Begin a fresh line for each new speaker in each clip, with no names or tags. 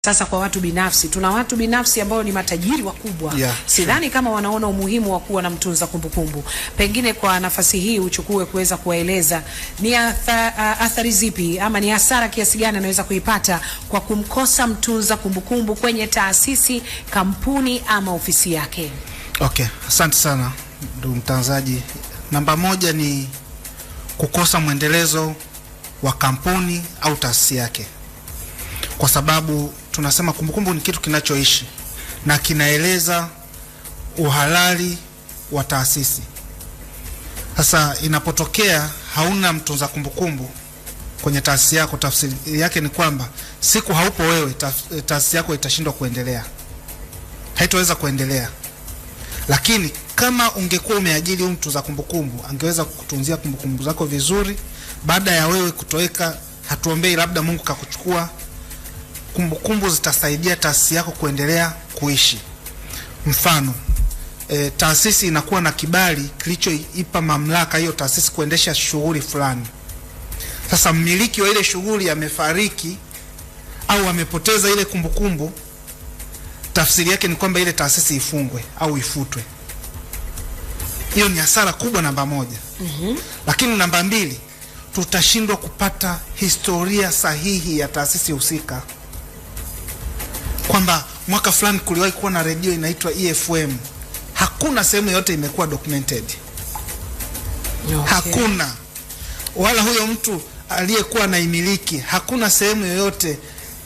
Sasa kwa watu binafsi, tuna watu binafsi ambao ni matajiri wakubwa. Sidhani kama wanaona umuhimu wa kuwa na mtunza kumbukumbu. Pengine kwa nafasi hii uchukue kuweza kuwaeleza ni athari zipi ama ni hasara kiasi gani anaweza kuipata kwa kumkosa mtunza kumbukumbu kwenye taasisi, kampuni ama ofisi yake.
Okay, asante sana ndugu mtangazaji. Namba moja ni kukosa mwendelezo wa kampuni au taasisi yake. Kwa sababu tunasema kumbukumbu ni kitu kinachoishi na kinaeleza uhalali wa taasisi. Sasa inapotokea hauna mtunza kumbukumbu kwenye taasisi yako, tafsiri yake ni kwamba siku haupo wewe, taasisi yako itashindwa kuendelea, haitoweza kuendelea. Lakini kama ungekuwa umeajiri mtunza kumbukumbu, angeweza kukutunzia kumbukumbu zako vizuri. Baada ya wewe kutoweka, hatuombei labda Mungu kakuchukua, kumbukumbu zitasaidia taasisi yako kuendelea kuishi. Mfano, taasisi inakuwa na kibali kilichoipa mamlaka hiyo taasisi kuendesha shughuli fulani. Sasa mmiliki wa ile shughuli amefariki au amepoteza ile kumbukumbu, tafsiri yake ni kwamba ile taasisi ifungwe au ifutwe. Hiyo ni hasara kubwa, namba moja. Lakini namba mbili, tutashindwa kupata historia sahihi ya taasisi husika, kwamba mwaka fulani kuliwahi kuwa na redio inaitwa EFM. Hakuna sehemu yote imekuwa documented. Hakuna. Wala huyo mtu aliyekuwa anaimiliki, hakuna sehemu yoyote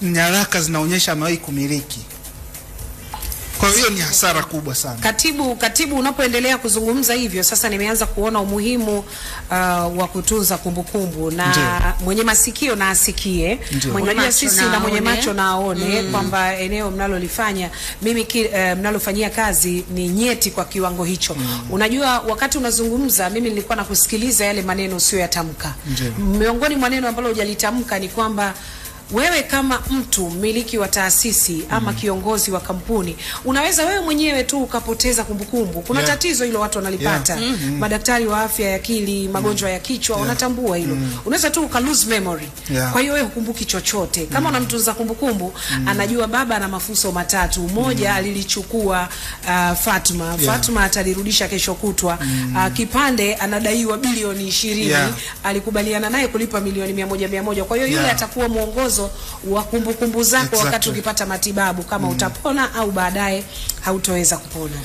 nyaraka zinaonyesha amewahi kumiliki. Kwa hiyo ni hasara kubwa sana.
Katibu, unapoendelea kuzungumza hivyo, sasa nimeanza kuona umuhimu wa kutunza kumbukumbu na mwenye masikio na asikie, mwenye sisi na mwenye macho na aone kwamba eneo mnalolifanya mnalofanyia kazi ni nyeti kwa kiwango hicho. Unajua, wakati unazungumza mimi nilikuwa nakusikiliza yale maneno usio yatamka. Miongoni mwa maneno ambalo hujalitamka ni kwamba wewe kama mtu mmiliki wa taasisi ama kiongozi wa kampuni, unaweza wewe mwenyewe tu ukapoteza kumbukumbu. Kuna tatizo hilo watu wanalipata. Madaktari wa afya ya akili, magonjwa ya kichwa wanatambua hilo. Unaweza tu uka lose memory. Kwa hiyo wewe hukumbuki chochote. Kama unamtunza kumbukumbu, anajua baba ana mafuso matatu. Moja alilichukua Fatma. Fatma atalirudisha kesho kutwa. Kipande anadaiwa bilioni 20. Alikubaliana naye kulipa milioni 100. Kwa hiyo yule atakuwa mwongozo wa kumbukumbu zako wakati ukipata matibabu, kama utapona au baadaye hautoweza kupona.